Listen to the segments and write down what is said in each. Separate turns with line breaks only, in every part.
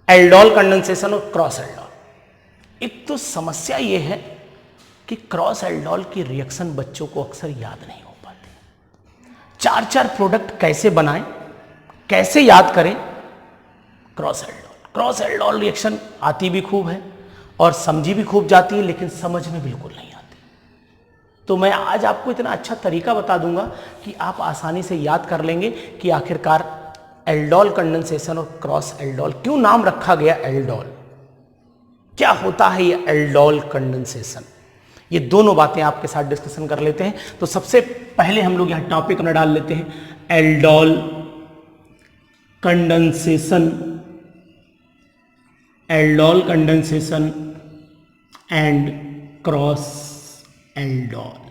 Aldol condensation और cross aldol. एक तो समस्या ये है कि क्रॉस एल्डोल की रिएक्शन बच्चों को अक्सर याद नहीं हो पाती। चार चार प्रोडक्ट कैसे बनाएं, कैसे याद करें cross aldol. Cross aldol reaction आती भी खूब है और समझी भी खूब जाती है, लेकिन समझ में बिल्कुल नहीं आती। तो मैं आज आपको इतना अच्छा तरीका बता दूंगा कि आप आसानी से याद कर लेंगे कि आखिरकार एल्डोल कंडेंसेशन और क्रॉस एल्डोल क्यों नाम रखा गया एल्डोल, क्या होता है ये एल्डोल कंडेंसेशन। ये दोनों बातें आपके साथ डिस्कशन कर लेते हैं। तो सबसे पहले हम लोग यहां टॉपिक में डाल लेते हैं aldol condensation, aldol condensation and cross aldol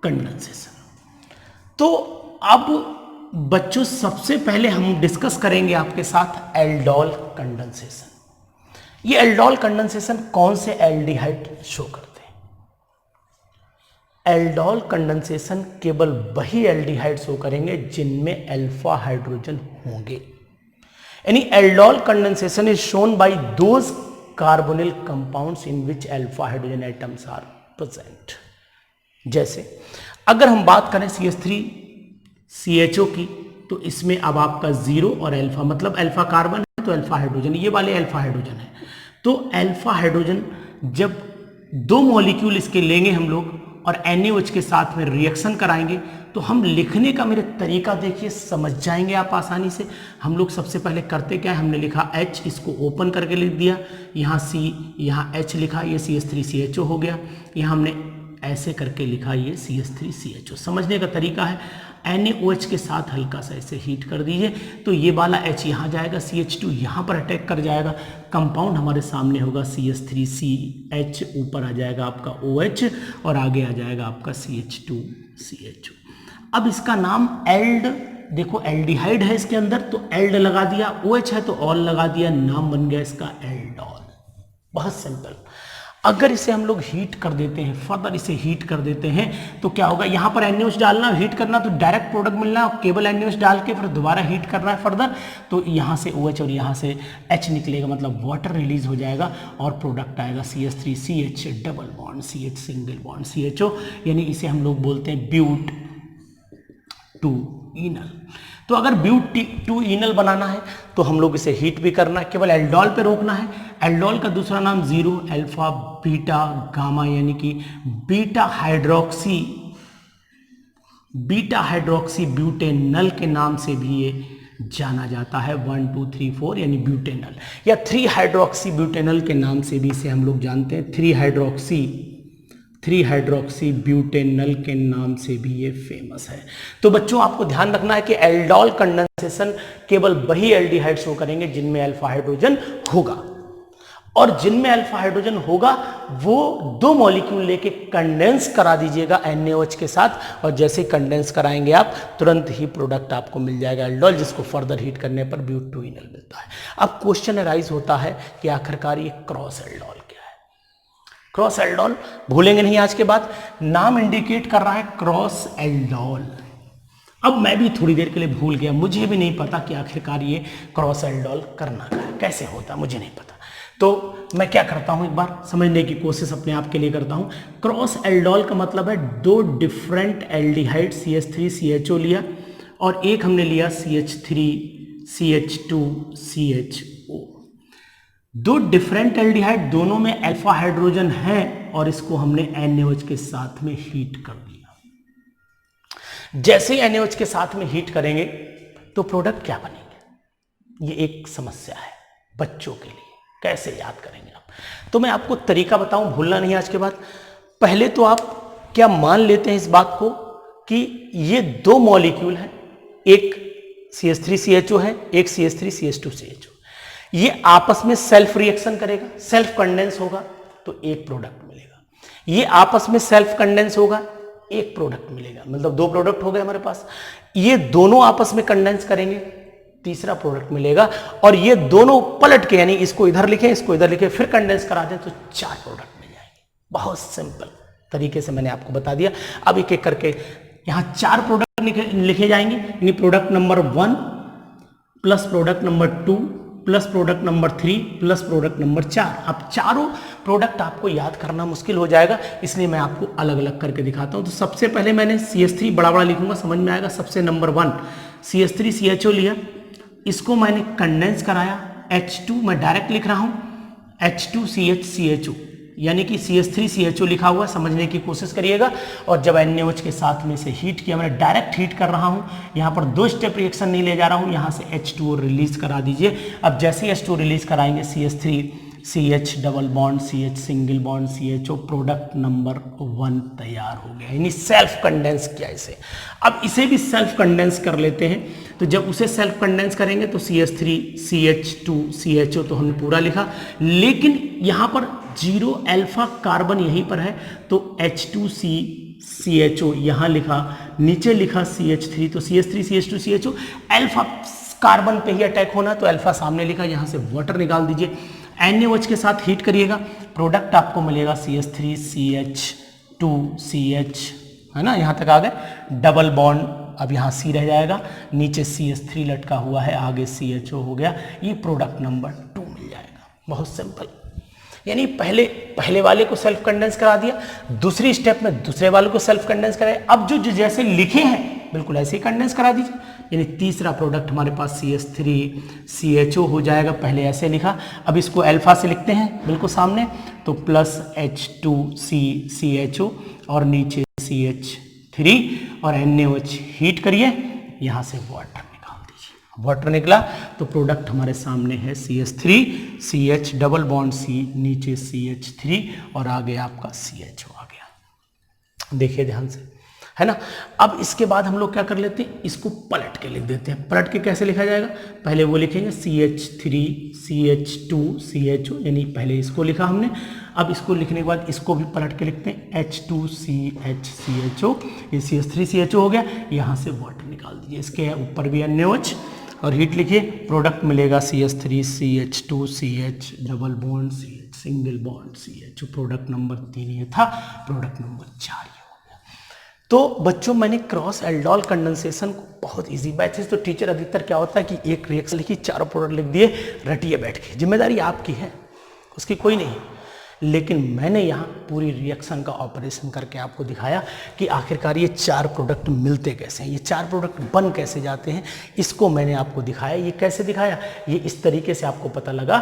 condensation. तो अब बच्चों सबसे पहले हम डिस्कस करेंगे आपके साथ एल्डोल कंडेंसेशन। ये एल्डोल कंडेंसेशन कौन से एल्डिहाइड शो करते हैं? एल्डोल कंडेंसेशन केवल वही एल्डिहाइड शो करेंगे जिनमें अल्फा हाइड्रोजन होंगे। यानी aldol condensation is shown by those carbonyl compounds in which alpha hydrogen atoms are present. जैसे अगर हम बात करें CH3CHO की, तो इसमें अब आपका 0 और अल्फा, मतलब अल्फा कार्बन है तो अल्फा हाइड्रोजन, ये वाले अल्फा हाइड्रोजन है। तो अल्फा हाइड्रोजन जब दो मॉलिक्यूल इसके लेंगे हम लोग और NaOH के साथ में रिएक्शन कराएंगे, तो हम लिखने का मेरे तरीका देखिए, समझ जाएंगे आप आसानी से। हम लोग सबसे पहले करते क्या है, हमने लिखा H, इसको ओपन करके लिख दिया, यहाँ C, यहाँ H लिखा, ये CH3CHO हो गया। यहाँ हमने ऐसे करके लिखा, ये CH3CHO। समझने का तरीका है, NaOH के साथ हल्का सा ऐसे हीट कर दीजिए, तो ये वाला H यहाँ जाएगा, CH2 यहाँ पर अटैक कर जाएगा, कंपाउंड हमारे सामने होगा CH3CH, ऊपर आ जाएगा आपका OH और आगे आ जाएगा आपका CH2CHO। अब इसका नाम एल्ड, देखो एल्डिहाइड है इसके अंदर तो एल्ड लगा दिया, OH है तो ऑल लगा दिया, नाम बन गया इसका एल्डोल। बहुत सिंपल। अगर इसे हम लोग हीट कर देते हैं, फर्दर इसे हीट कर देते हैं, तो क्या होगा, यहाँ पर NaOH डालना, हीट करना, तो डायरेक्ट प्रोडक्ट मिलना है, केवल NaOH डाल के फिर दोबारा हीट करना है फर्दर, तो यहाँ से OH और यहाँ से H निकलेगा, मतलब वाटर रिलीज हो जाएगा और प्रोडक्ट आएगा CH3CH double bond CH single bond CHO, यानी इसे हम लोग बोलते हैं ब्यूट टू इनल। तो अगर ब्यूट टू इनल बनाना है तो हम लोग इसे हीट भी करना है, केवल एल्डोल पे रोकना है। एल्डोल का दूसरा नाम 0 अल्फा बीटा गामा, यानी कि बीटा हाइड्रोक्सी ब्यूटेनल के नाम से भी ये जाना जाता है। 1 2 3 4 यानी ब्यूटेनल, या 3 हाइड्रोक्सी ब्यूटेनल के नाम से भी इसे हम लोग जानते हैं। 3 हाइड्रोक्सी ब्यूटेनल के नाम से भी ये फेमस है। तो बच्चों आपको ध्यान रखना है कि एल्डोल कंडेंसेशन केवल वही एल्डिहाइड शो करेंगे जिनमें अल्फा हाइड्रोजन होगा, और जिनमें अल्फा हाइड्रोजन होगा वो दो मॉलिक्यूल लेके कंडेंस करा दीजिएगा NaOH के साथ, और जैसे कंडेंस कराएंगे आप तुरंत ही प्रोडक्ट आपको मिल जाएगा एल्डोल, जिसको फर्दर हीट करने पर ब्यूट टू इनल मिलता है। अब क्वेश्चन अराइज होता है कि आखिरकार ये क्रॉस एल्डोल क्या है। क्रॉस एल्डोल भूलेंगे नहीं आज के बाद, नाम इंडिकेट कर रहा है क्रॉस एल्डोल। अब मैं भी थोड़ी देर के लिए भूल गया, मुझे भी नहीं पता कि आखिरकार ये क्रॉस एल्डोल करना क्या है, कैसे होता, मुझे नहीं पता। तो मैं क्या करता हूं, एक बार समझने की कोशिश अपने आप के लिए करता हूं। क्रॉस एल्डोल का मतलब है दो डिफरेंट एल्डिहाइड CH3CHO लिया और एक हमने लिया CH3CH2CHO। दो डिफरेंट एल्डिहाइड, दोनों में अल्फा हाइड्रोजन है और इसको हमने NaOH के साथ में हीट कर दिया। जैसे ही NaOH के साथ में हीट करेंगे तो प्रोडक्ट क्या बनेंगे, ये एक समस्या है बच्चों के लिए, कैसे याद करेंगे आप। तो मैं आपको तरीका बताऊं, भूलना नहीं आज के बाद। पहले तो आप क्या मान लेते हैं इस बात को कि ये दो मॉलिक्यूल हैं, एक CH3CHO है, एक CH3CH2CHO। ये आपस में सेल्फ रिएक्शन करेगा, सेल्फ कंडेंस होगा तो एक प्रोडक्ट मिलेगा। ये आपस में सेल्फ कंडेंस होगा, एक प्रोडक्ट मिलेगा, मतलब दो प्रोडक्ट हो गए हमारे पास। ये दोनों आपस में कंडेंस करेंगे, तीसरा प्रोडक्ट मिलेगा, और ये दोनों पलट के, यानी इसको इधर लिखें इसको इधर लिखें फिर कंडेंस करा दें तो 4 प्रोडक्ट मिल जाएंगे। बहुत सिंपल तरीके से मैंने आपको बता दिया। अब एक एक करके यहां 4 प्रोडक्ट लिखे जाएंगे, यानी product number 1 plus product number 2 plus product number 3 plus product number 4। अब चारों प्रोडक्ट आपको याद करना मुश्किल हो जाएगा, इसलिए मैं आपको अलग अलग करके दिखाता हूं। तो सबसे पहले मैंने CH3 बड़ा बड़ा लिखूंगा, समझ में आएगा। सबसे नंबर 1 CH3CHO लिया, इसको मैंने कंडेंस कराया, H2 मैं डायरेक्ट लिख रहा हूं, H2CHCHO, यानी कि CH3CHO लिखा हुआ, समझने की कोशिश करिएगा। और जब NaOH के साथ में से हीट किया, मैंने डायरेक्ट हीट कर रहा हूं, यहाँ पर 2 स्टेप रिएक्शन नहीं ले जा रहा हूं, यहाँ से H2O रिलीज करा दीजिए। अब जैसे ही H2 रिलीज कराएंगे, CH3CH double bond CH single bond CHO, product number 1 तैयार हो गया, यानी सेल्फ कंडेंस किया इसे। अब इसे भी सेल्फ कंडेंस कर लेते हैं। तो जब उसे सेल्फ कंडेंस करेंगे तो CH3CH2CHO तो हमने पूरा लिखा, लेकिन यहाँ पर 0 अल्फा कार्बन यहीं पर है, तो H2CCHO यहाँ लिखा, नीचे लिखा CH3, तो CH3CH2CHO अल्फा कार्बन पे ही अटैक होना, तो अल्फा सामने लिखा, यहाँ से वाटर निकाल दीजिए। NaOH के साथ हीट करिएगा, प्रोडक्ट आपको मिलेगा CH3CH2CH, है ना, यहाँ तक आ गए। डबल बॉन्ड, अब यहाँ C रह जाएगा, नीचे CH3 लटका हुआ है, आगे CHO हो गया, ये प्रोडक्ट नंबर 2 मिल जाएगा। बहुत सिंपल, यानी पहले वाले को सेल्फ कंडेंस करा दिया, दूसरी स्टेप में दूसरे वाले को सेल्फ कंडेंस कराया। अब जो जैसे लिखे हैं बिल्कुल ऐसे ही कंडेंस करा दीजिए, यानी तीसरा प्रोडक्ट हमारे पास CH3CHO हो जाएगा। पहले ऐसे लिखा, अब इसको अल्फा से लिखते हैं बिल्कुल सामने, तो प्लस H2CCHO और नीचे CH3 और NaOH हीट करिए, यहाँ से वाटर निकाल दीजिए। वाटर निकला तो प्रोडक्ट हमारे सामने है CH3CH डबल बॉन्ड C, नीचे CH3 और आगे आपका CHO आ गया। देखिए ध्यान से, है ना। अब इसके बाद हम लोग क्या कर लेते हैं, इसको पलट के लिख देते हैं। पलट के कैसे लिखा जाएगा, पहले वो लिखेंगे CH3CH2CHO, यानी पहले इसको लिखा हमने। अब इसको लिखने के बाद इसको भी पलट के लिखते हैं H2CHCHO, ये CH3CHO हो गया, यहाँ से वाटर निकाल दीजिए। इसके ऊपर भी NaOH और हीट लिखिए, प्रोडक्ट मिलेगा CH3CH2CH double bond CH single bond CH, product number 3 ये था, प्रोडक्ट नंबर 4 ये हो गया। तो बच्चों मैंने क्रॉस एल्डोल कंडेंसेशन को बहुत इजी बैचेस, तो टीचर अधिकतर क्या होता है कि एक रिएक्शन लिखी, चारों प्रोडक्ट लिख दिए, रटिए बैठ के, जिम्मेदारी आपकी है, उसकी कोई नहीं। लेकिन मैंने यहाँ पूरी रिएक्शन का ऑपरेशन करके आपको दिखाया कि आखिरकार ये 4 प्रोडक्ट मिलते कैसे हैं, ये 4 प्रोडक्ट बन कैसे जाते हैं, इसको मैंने आपको दिखाया। ये कैसे दिखाया, ये इस तरीके से आपको पता लगा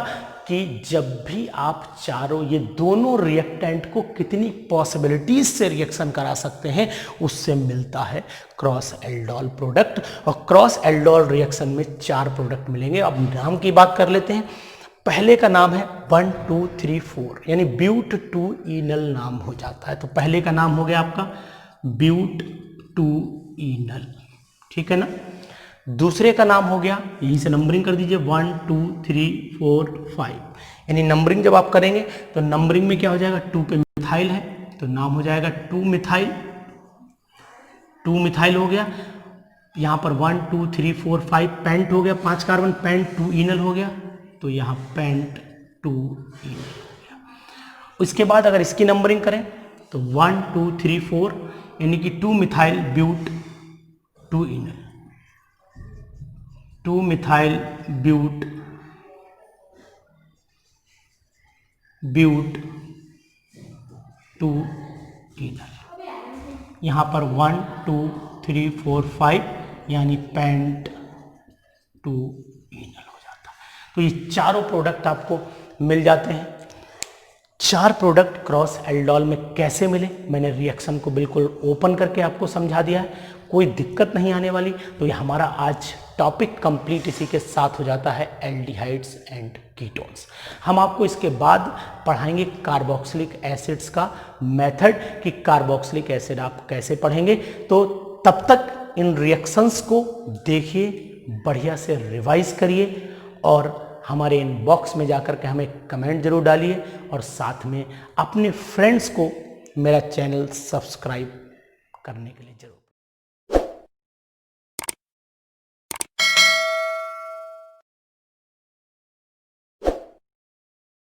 कि जब भी आप चारों ये दोनों रिएक्टेंट को कितनी पॉसिबिलिटीज से रिएक्शन करा सकते हैं, उससे मिलता है क्रॉस एल्डोल प्रोडक्ट। और क्रॉस एल्डोल रिएक्शन में 4 प्रोडक्ट मिलेंगे। अब नाम की बात कर लेते हैं। पहले का नाम है 1 2 3 4, यानी ब्यूट टू इनल नाम हो जाता है। तो पहले का नाम हो गया आपका ब्यूट टू इनल, ठीक है ना। दूसरे का नाम हो गया, यहीं से नंबरिंग कर दीजिए, 1 2 3 4 5, यानी नंबरिंग जब आप करेंगे तो नंबरिंग में क्या हो जाएगा, 2 पे मिथाइल है तो नाम हो जाएगा 2 मिथाइल, 2 मिथाइल हो गया। यहाँ पर 1 2 3 4 5 पेंट हो गया, 5 कार्बन पेंट 2 इनल हो गया, तो यहाँ पेंट 2 इनल हो गया। उसके बाद अगर इसकी नंबरिंग करें तो 1 2 3 4, यानी कि 2 मिथाइल ब्यूट 2 इनल, 2 मिथाइल ब्यूट 2 इनल। यहाँ पर 1 2 3 4 5, यानी पेंट 2 इनल हो जाता है। तो ये चारों प्रोडक्ट आपको मिल जाते हैं। 4 प्रोडक्ट क्रॉस एल्डोल में कैसे मिले, मैंने रिएक्शन को बिल्कुल ओपन करके आपको समझा दिया है, कोई दिक्कत नहीं आने वाली। तो ये हमारा आज टॉपिक कंप्लीट इसी के साथ हो जाता है, एल्डिहाइड्स एंड कीटोन्स। हम आपको इसके बाद पढ़ाएंगे कार्बोक्सिलिक एसिड्स का मेथड, कि कार्बोक्सिलिक एसिड आप कैसे पढ़ेंगे। तो तब तक इन रिएक्शंस को देखिए, बढ़िया से रिवाइज करिए और हमारे इनबॉक्स में जाकर के हमें कमेंट जरूर डालिए, और साथ में अपने फ्रेंड्स को मेरा चैनल सब्सक्राइब करने के लिए जरूर